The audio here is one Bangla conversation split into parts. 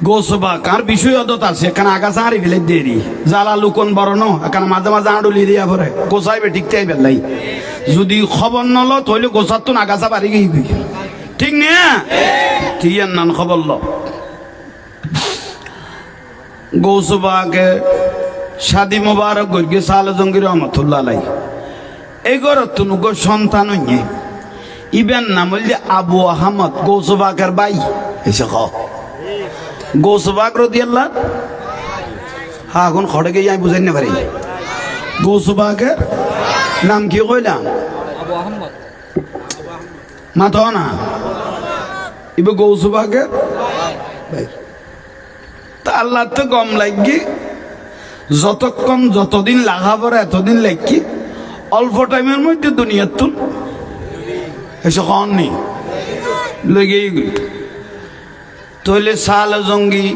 গোসবা কার বিষয় অদত আছে এখানে আগাছা হারি ফেলে দেরি জ্বালা লুকন বড় ন এখানে মাঝে মাঝে আঁড়ুলি দিয়া পরে গোসাইবে ঠিক তাই বেলাই যদি খবর নল তৈলে গোসার তো আগাছা বাড়ি গিয়ে ঠিক না ঠিক নান খবর ল গৌসবাকে শাদি মোবারক গিয়ে সাল জঙ্গির রহমতুল্লাহ আলাই এই ঘরের তুনুগ সন্তান হইয়ে ইবেন নাম হইলে আবু আহমদ গৌসবাকের ভাই এসে খ গৌসবাক রাদিয়াল্লাহ হ্যাঁ এখন খড়ে গিয়ে আমি বুঝাই না পারি গৌসবাকের নাম কি কইলাম আবু আহমদ মাথা না ইবে গৌসবাকের ভাই তা আল্লাহ তো গম লাগি যতক্ষণ যতদিন লাগা পড়ে এতদিন লাগি অল্প টাইমের মধ্যে দুনিয়ার তুন এসে কন নেই লেগেই গই তৈলে সাল জঙ্গি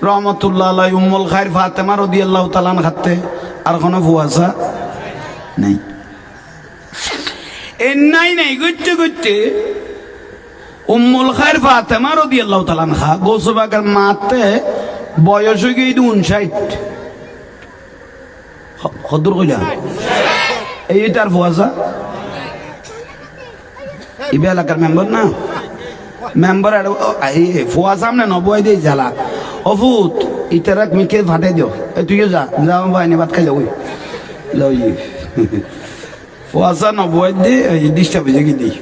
রহমতুল্লাহ আলাই উম্মুল খায়ের ফাতেমা রাদিয়াল্লাহু তাআলা খাতে আর কোনো ফুয়াশা নেই এ নাই গইতে গইতে উম্মুল খায়ের ফাতেমা রাদিয়াল্লাহু তাআলা খা গোসবাকের মাতে বয়স হয়ে গিয়ে 59 কদর কইলা এইটার ফুয়াশা ইবে এলাকার মেম্বার না মেম্বার ফুয়া সামনে নবয় দিয়ে জ্বালা অভূত ইতারাক মিকে ফাটে দিও তুইও যা যাও বাইনে ভাত খাই যাবই যাও ফুয়াশা নবয় দিয়ে ডিস্টার্ব হয়ে গিয়ে দিই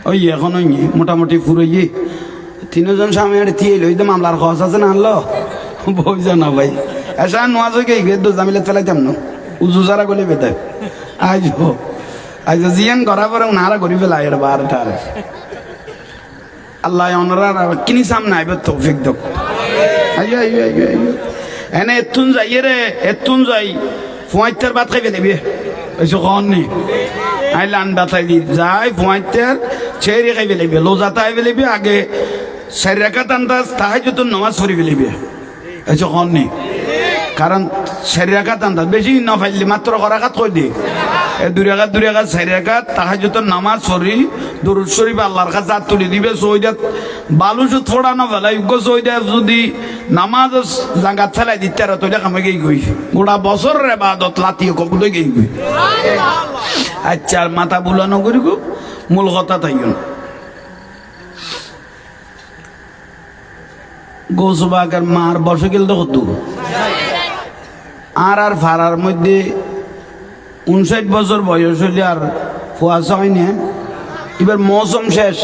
ওই এখন ওই মোটামুটি ফুরোই তিনজন স্বামী তিয়ে লই তো মামলার খরচ আছে না আনলো বই জানা ভাই এসা নোয়াজ হয়ে গিয়ে দু জামিলে ফেলাইতাম না উজু যারা গলি বেতে আজ জিয়ান করা পরে নারা করি ফেলা এর বারটা আল্লাহ ওনারা কিনি সামনে আইবে তৌফিক দক আইয়ো আইয়ো আইয়ো আইয়ো এনে এতুন যাই রে এতুন যাই ফুয়াইতের ভাত খাইবে দেবে এসো কন নি আই লান্ডা তাই দি যাই ফুয়াইতের ছেড়ে খাইবে দেবে লোজাতা আইবে দেবে আগে চার রাকাত আন্দাজ তাহাজ্জুদ নামাজ পড়িবে দেবে এসো কন নি কারণ চার রাকাত আন্দাজ বেশি না ফাইলে মাত্র করাকাত কই দি দুই রাকাত চার রাকাত তাহাজ্জুদ নামাজ পড়ি দরুদ শরীফ আল্লাহর কাছে হাত তুলে দিবে সৈদাত বালুসুত ফোড়ানো ফেলাই উগ্র সৈদাত যদি নামাজ জাঙ্গাত ফেলাই দিতে আর তৈলে কামে গেই গই গোটা বছর রে বাদত লাতিয়ে কবুলে গেই গই আচ্ছা মাথা বুলানো করি গো মূল কথা তাই গৌসবাকের মার বসে গেল তো কত আর ফারার মধ্যে 59 বছর বয়স হইলে আর ফুয়াশা হয় না এবার মৌসুম শেষ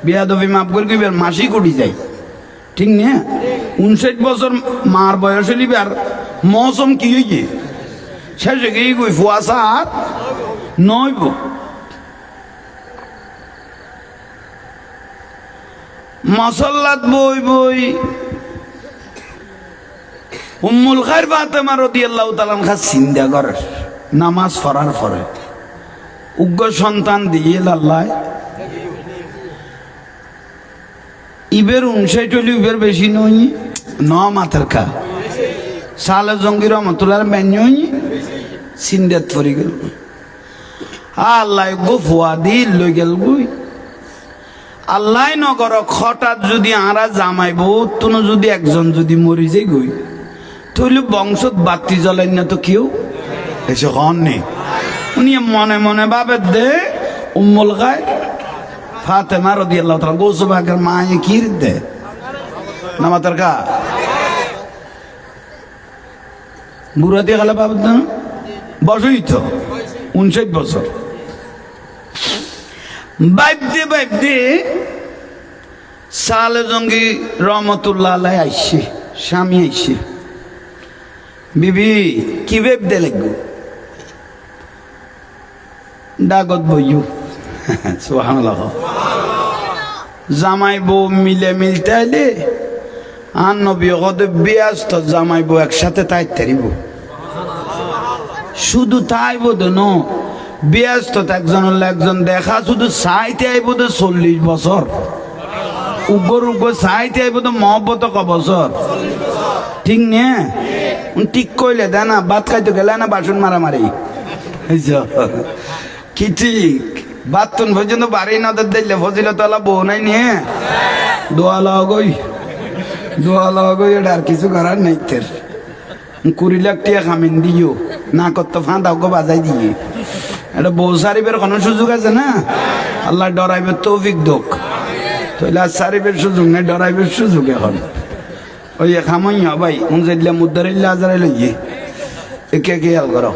বিয়া দফি মাফ করে এবার মাসি কুটি যায় ঠিক না 59 বছর মার বয়স হইলে আর মৌসুম কি হয়ে শেষ হয়ে গিয়ে গই ফুয়াশা আর নইব মসল্লাত বই বই উম্মুল খায়ের ফাতেমা রাদিয়াল্লাহু তাআলা আনহা চিন্তা করে নামাজ পড়ার পরে উগ্র সন্তান দিয়ে আল্লাহ ইবের 59 হইলে ইবের বেশি নই ন মাথার খা সালে জঙ্গির রহমতুল্লাহ মেনই সিন্দাত পড়ি গেল আল্লাহ গো ফুয়া দি লই গেল গুই আল্লাহ নগর হঠাৎ যদি আরা জামাইব তুনো যদি একজন যদি মরি যাই গই তাহলে বংশত বাতি জ্বলাই না তো কেউ এসে কন নেই উনি মনে মনে ভাবে দে উম্মুল খায়ের ফাতেমা রাদিয়াল্লাহু তাআলা গৌসবাকের মায়ে কি দে নামাতার কা বুড়া দিয়ে গেলে ভাবে না বসই তো 59 বছর বাইবদে সালে জঙ্গি রহমতুল্লাহ আলাই আইসে স্বামী আইসে বিবি কি বেবদে লাগবো ডাগত বইও সুবহানাল্লাহ জামাই বউ মিলতে আইলে আর নবী কদে ব্যস্ত জামাই বউ একসাথে তাই তারিব শুধু তাই বোধ ন ব্যস্ত একজন দেখা শুধু চাইতে আইব 40 বছর উগর চাইতে আইব তো মহব্বত ক বছর ঠিক নে ঠিক কইলে দে না ভাত খাইতে গেলে না বাসন মারামারি কি ঠিক বাতুন পর্যন্ত বাড়ি নজর দিলে ফজিলত বউ নাই নিয়ে দোয়া লাগই দোয়া লগো এটা আর কিছু করার নাই তের 20 লাখ টাকা খামিন দিও না করতে ফাঁদাও গো বাজাই দিয়ে এটা বউ সারিবের কোনো সুযোগ আছে না আল্লাহ ডরাইবের তৌফিক দোক তাহলে আর সারিবের সুযোগ নেই ডরাইবের সুযোগ এখন ওই খামাইয়া ভাই উনজাইল্লা মুদারিল্লা আজারে লইয়ে একে খেয়াল করো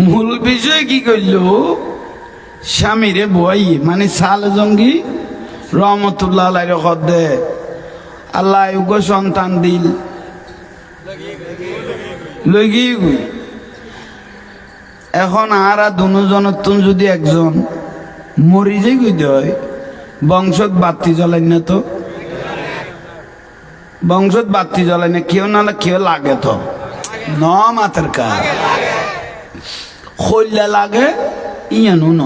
মূল বিষয় কি করল স্বামীরে বই মানে সাল জঙ্গি রহমতুল্লাহ আলাইহির খদ্দে আল্লাহ উগ সন্তান দিল লগি এখন আর দুজনের তুন যদি একজন মরি যে গই হয় বংশত বাতি জ্বলাই না তো বংশত বাতি জ্বলাই না কেউ না কেউ লাগে তো ন মাতের কাজ খৈলা লাগে ইয়ানো ন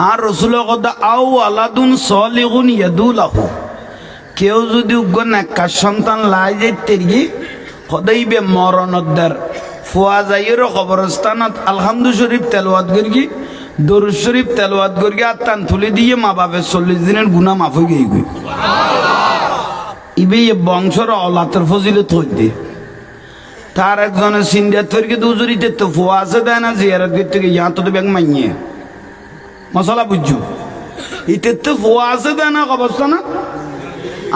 আর রসুলের কথা আউ আলাদুন সলিগুন ইয়াদুলাহু কেউ যদি উগ্র একটা সন্তান লাই যাইতে গিয়ে সদাইবে মরণোদ্ধার ফুয়া যাইয়ের কবরস্থানত আলহামদু শরীফ তেলাওয়াত করি দরুদ শরীফ তেলাওয়াত করি আর তান তুলে দিয়ে মা বাপের 40 দিনের গুনাহ মাফ হয়ে গই ইবে বংশর অলাতের ফজিলত হইতে তার একজনের সিন্ডিয়াত তৈরি দুজুরিতে তো ফুয়া আছে দেয় না জিয়ারত করতে গিয়ে ইয়া তো ব্যাগ মাইয়ে মশলা বুঝছো ইতে তো ফুয়া আছে দেয় না অবস্থা না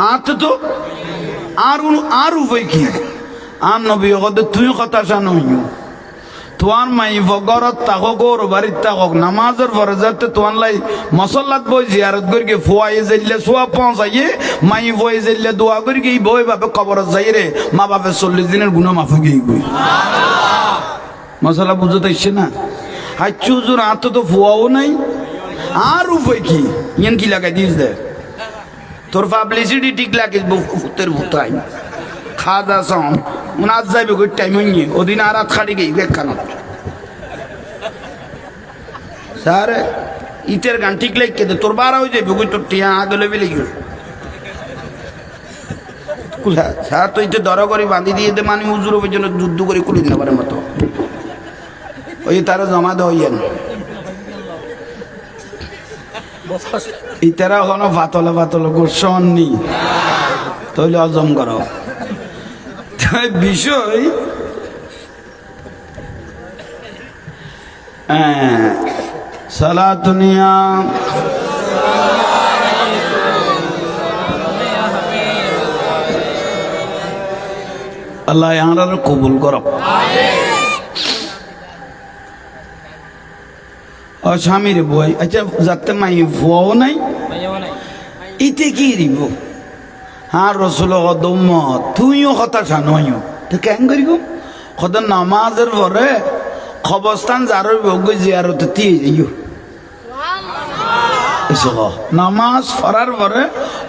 আর তো আর উপায় কি আর নবী কদে তুই কথা জানো তোমার মাই গরত থাকক গৌর বাড়ির থাকক নামাজের পরে যাতে তোমার লাই মসল্লাত বই জিয়ারত করি ফুয়াই যাইলে সোয়া পৌঁছাইয়ে মাই বই যাইলে দোয়া করি গিয়ে বই বাপে কবরত যাই রে মা বাপে 40 দিনের গুণা মাফ গিয়ে গই মশলা বুঝতে ইচ্ছে না হাই চুজুর আত তো ফুয়াও নাই আর উপায় কি ইয়ান কি লাগাই দিস দে তোর পাবলিসিটি ঠিক লাগে ফুতের ভুতাই খাওয়া সম উনার যাইবে ওই টাইম হইনি ওদিন আর রাত খাড়ি গই কানত স্যার ইতের গান ঠিক লাগে দে তোর বারা হয়ে যাবে ওই তোর টিয়া আগে লেবে লেগে কুলা স্যার তো ইতে দর করে বাঁধি দিয়ে দে মানে হুজুর জন্য যুদ্ধ করে কুলি নেবার মতো ওই তারা জমা দেওয়াইয়েন ইতারা কোনো ফাতলে ফাতলে গোসন নি তৈলে অজম করো বিষয় সালাতুনিয়া আল্লাহ আমরা কবুল করো ও স্বামীর বই আচ্ছা যাতে মাই ফুয়াও নাই ইতে কি দিব হ্যাঁ রসুল কদম তুইও কথা জানোইও তো কেন করিব কত নামাজের পরে খবরস্থান যারো বগৈ জিয়ারত দিয়ে যাইও নামাজ পড়ার পরে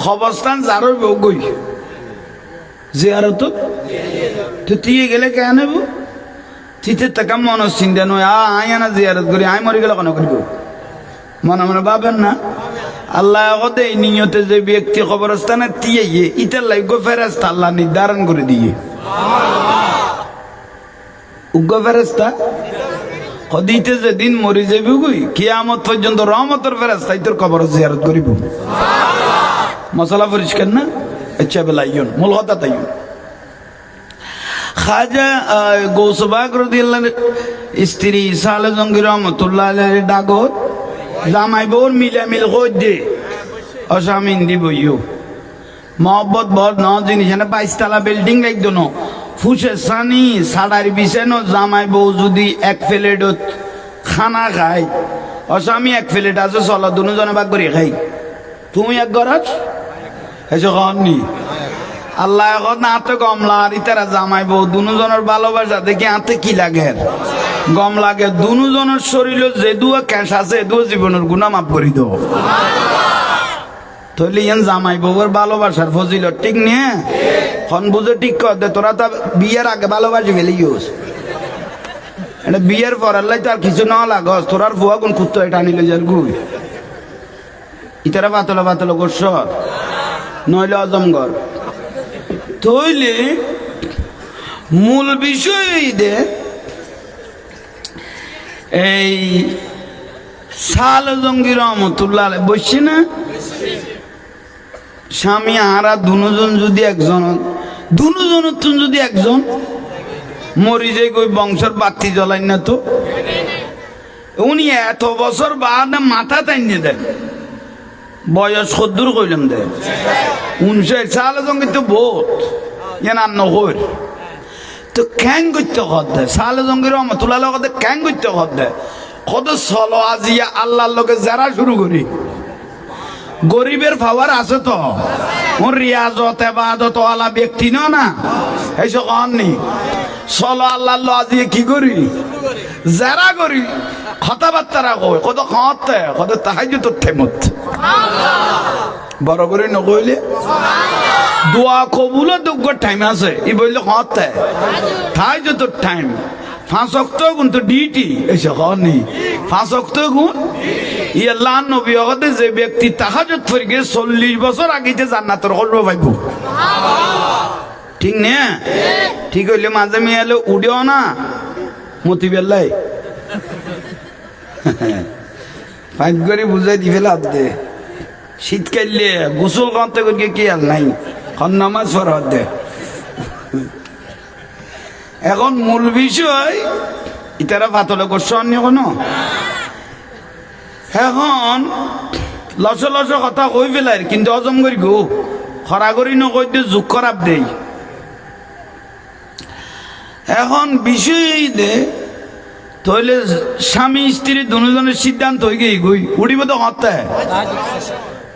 খবরস্থান যারো বগৈ জিয়ারত তো দিয়ে গেলে কেন নেব তিতে টাকা মন চিন্তা নয় আয় না জিয়ারত করি আয় মরি গেলে কোনো করিব মনে মনে ভাবেন না আল্লাহ কদে এই নিয়তে যে ব্যক্তি কবরস্থানে দিয়ে ইটার লাইগ ফেরেস্তা আল্লাহ নির্ধারণ করে দিয়ে উগ্র ফেরেস্তা কদিতে যেদিন মরি যাবি গই কিয়ামত পর্যন্ত রহমতের ফেরেস্তা তোর কবর জিয়ারত করিব মশলা পরিষ্কার না আচ্ছা বেলাইন মূল কথা তাই খাজা গৌসবাগ রাদিয়াল্লাহু স্ত্রী সালে জঙ্গি রহমতুল্লাহ আলাইহি ডাগত জামাই বোর মিলামিল কই দে অসামিন দিব ইউ মহব্বত বড় ন জিনিস না 22 তলা বিল্ডিং একদম ফুসে সানি সাড়ার বিছানো জামাই বউ যদি এক প্লেট খানা খায় অসামি এক প্লেট আছে চলো দুজনে ভাগ করে খাই তুমি এক গরাজ এসে কননি আল্লাহ এখন হাতে গমলা আর ইতারা জামাই বউ দুজনের ভালোবাসা দেখি হাতে কি লাগে গম লাগে দুজনের শরীরে যে দুয়া ক্যাশ আছে দুয়া জীবনের গুনাহ মাফ করে দেবো তাহলে ইয়ান জামাই বউর ভালোবাসার ফজিলত ঠিক নিয়ে খন বুঝে ঠিক কর দে তোরা তো বিয়ের আগে ভালোবাসি ফেলি ইউস এটা বিয়ের পর আল্লাহ তার কিছু না লাগস তোরার ফুয়া কোন কুত্তো এটা আনিলে যার গুই ইতারা পাতলা পাতলা করছ নইলে অজমগর তৈলে মূল বিষয় দে এই সাল জঙ্গি রহমতুল্লাহ বসছি না স্বামী আরা দুজন যদি একজন দুজনের তুন যদি একজন মরি যায় কই বংশের বাতি জ্বলাই না তো উনি এত বছর বাদ মাথা টাইনে দেন বয়স কদ্দুর কইলাম দে 59 সালের সঙ্গে তো বহুত জানান নহর তো ক্যাং করতে হতে সালে সঙ্গে রহমতুল্লাহ লগতে ক্যাং করতে হতে কত চলো আজিয়া আল্লাহর লোকে যারা শুরু করি গরিবের পাওয়ার আছে তো ওর রিয়াজত এবাদত ওয়ালা ব্যক্তি না এইসব কননি চলো আল্লাহর লো আজিয়ে কি করি যারা করি কথাবার্তারা কই কত খাওয়াতে কত তাহাজ্জুদ থেমত বড় করে নকইলে দোয়া কবুল যোগ্য টাইম আছে ই বললে খাওয়াতে তাহাজ্জুদ টাইম 5 ওয়াক্ত কিন্তু ডিউটি এসে কননি 5 ওয়াক্ত গুণ ই আল্লাহ নবী হতে যে ব্যক্তি তাহাজ্জুদ পড়ে 40 বছর আগেতে জান্নাতের হলব পাইব ঠিক না ঠিক হইলে মাঝে মেলে উড়েও না মতি বেল্লাই ফাইট করে বুঝাই দি ফেলা দে শীতকালে গোসল করতে করি কি আর নাই খন নামাজ পড়া দে এখন মূল বিষয় ইতারা পাতলে করছে অন্য কোনো এখন লস লস কথা কই ফেলাই কিন্তু হজম করি গো খরা করি নকই দিয়ে যোগ খারাপ দেই এখন বিষয় দে তাহলে স্বামী স্ত্রী দুজনের সিদ্ধান্ত হয়ে গেই গই উড়িব তো হতে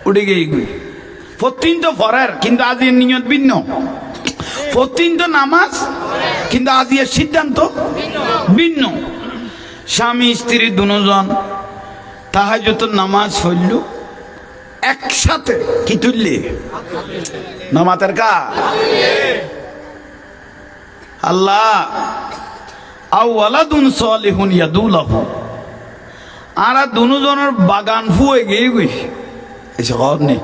উড়ে গেই গই প্রতিদিন তো ফরার কিন্তু আজ এর নিয়ত ভিন্ন প্রতিদিন তো নামাজ কিন্তু আজ এর সিদ্ধান্ত ভিন্ন স্বামী স্ত্রী দুজন তাহাজ্জুদ নামাজ পড়ল একসাথে কি তুললে নামাজের কা আল্লাহ আওয়ালাদুন সালিহুন ইয়াদুলাহু আরা দুজনের বাগান ফুয়ে গিয়ে গই এসে খবর নেই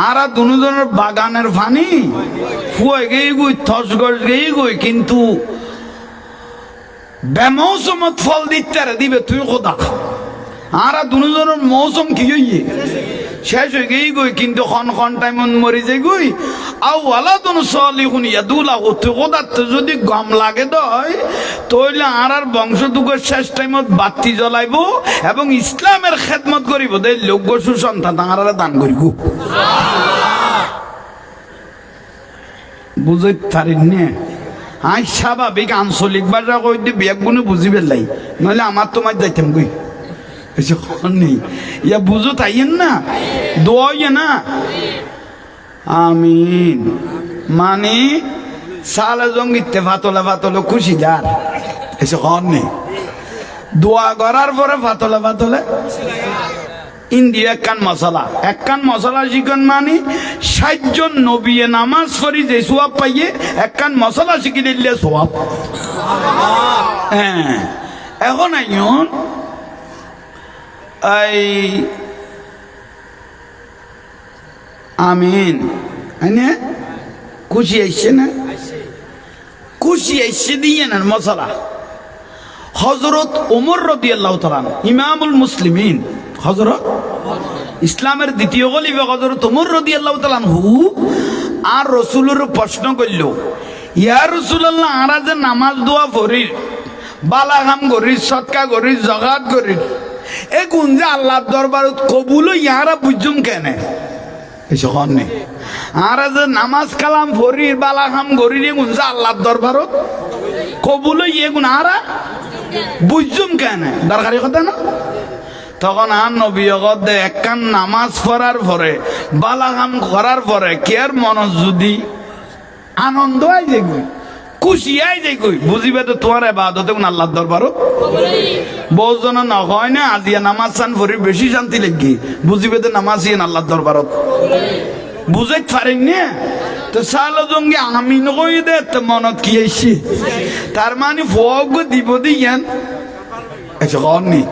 আরা দুজনের বাগানের পানি ফুয়ে গিয়ে গই থস গস গিয়ে গই কিন্তু বেমৌসুমত ফল দিতে দিবে তুই খোদা আরা দুজনের মৌসুম কি হইয়ে শেষ হয়ে গেই গই কিন্তু খন টাইম মরি যাই গই আওয়ালাদুন সালিহুন ইয়াদুলাহু তুই খোদা যদি গম লাগে দয় তইলে আর বংশ দুঃখের শেষ টাইমত বাতি জ্বলাইব এবং ইসলামের খেদমত করিব দেই লোক সুসন্তান আর দান করিব বুঝে পারিন নে আই স্বাভাবিক আঞ্চলিক ভাষা কই দি বেগুনে বুঝি পেলাই নইলে আমার তোমার যাইতাম গই এসে নেই ইয়া বুঝো তাইয়েন না দোয়া না আমিন মানে সালে জঙ্গিতে ফাতলে খুশি যার এসে নেই দোয়া করার পরে ফাতলে ইন্দিয়া একখান মশলা শিখন মানে 60 জন নবী নামাজ পড়ি যে সোয়াব পাইয়ে একখান মশলা শিখি দিলে সোয়াব হ্যাঁ এখন আইন এই আমিন আইনে খুশি আইছে না খুশি আইছে দিয়ে না মশলা হযরত ওমর রাদিয়াল্লাহু তাআলা ইমামুল মুসলিমিন হযরত ইসলামের দ্বিতীয় খলিফা হযরত ওমর রাদিয়াল্লাহু তাআলা আর রাসূলের প্রশ্ন করল ইয়া রাসূলুল্লাহ আরা যে নামাজ দোয়া পড়ি বালাগাম করি সদকা করি জাকাত করি এ কোন যে আল্লাহর দরবারত কবুল ইয়ারা বুঝুম কেন এসব নেই আর যে নামাজ কালাম পড়ি বালাগাম করি কোন যে আল্লাহর দরবারত কবুল ইয়ে গুণ আরা বুঝুম কেন দরকারি কথা না তখন আর নবী দে একখান নামাজ পড়ার পরে বালাগাম করার পরে কেয়ার মন যদি আনন্দ আই যে খুশি আই যে কই বুঝিবে তো তোমার ইবাদতে কোন আল্লাহর দরবারও বহুজন না হয় না আজিয়া নামাজ চান পড়ি বেশি শান্তি লাগি বুঝিবে তো নামাজ ইয়েন আল্লাহর দরবারত বুঝাইতে পারেন না তো সালো জঙ্গি আমি নকই দে তো মনত কি আইছি তার মানে ভোগ দিব দিয়ান এসে কননি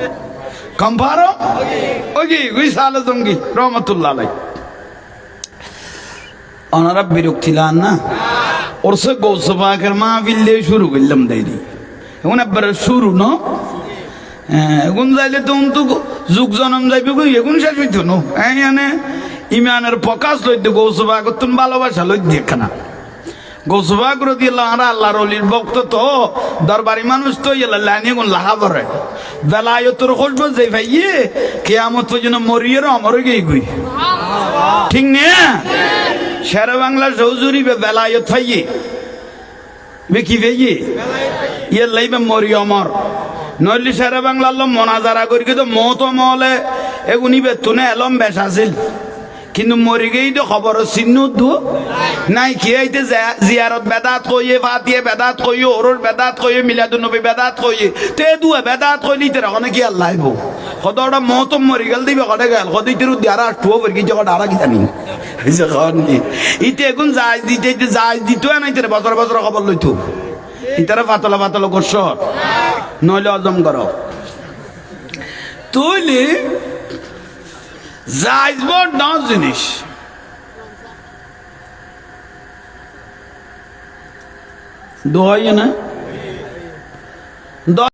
কম পারো ওই ওই সালো জঙ্গি রহমতুল্লাহ আলাই ওনারা বিরক্তি লান না ওর সে গৌসবাকের মাহফিল দিয়ে শুরু করলাম দেরি এখন একবার শুরু ন এখন যাইলে তখন তো যুগ জনম যাইবে কই এখন শেষ হইতো নো এনে ইমানের প্রকাশ লইতে গৌসবাগ তুমি ভালোবাসা লই দেখনা গৌসবাগ রাদিয়াল্লাহু আনহু আল্লাহর ওলির ভক্ত তো দরবারি মানুষ তো ইলা লাইনে কোন লাহা করে বেলায়তর খুশবু যাই ভাইয়ে কিয়ামত পর্যন্ত মরিয়ের অমর গই গই ঠিক না শেরে বাংলা সৌজুরি বেলায়ত ভাইয়ে বে কি ভাইয়ে ইয়ে লাইবে মরি অমর নইলে শেরে বাংলা আল্লাহ মোনাজারা করি কিন্তু মত মলে এগুনি বেতুনে এলম বেশ আছিল কিন্তু মরি গেই তো খবর চিহ্ন দু নাই কি আইতে জিয়ারত বেদাত কইয়ে ফাতিয়ে বেদাত কইয়ে ওরর বেদাত কইয়ে মিলাদুন নবী বেদাত কইয়ে তে দুয়া বেদাত কইলি তে রকনে কি আল্লাহ আইবো কতটা মত মরি গেল দিবে কটা গেল কতই তিরু দিয়ারা টুও বর কি জগা ডারা কি জানি এইসে খানি ইতে এখন যাই দিতে যাই দিতো নাই তে বছর বছর খবর লইতো ইতারা পাতলা পাতলা করছ নইলে অজম করো তুইলি যাইব না জিনিস দোয়াই না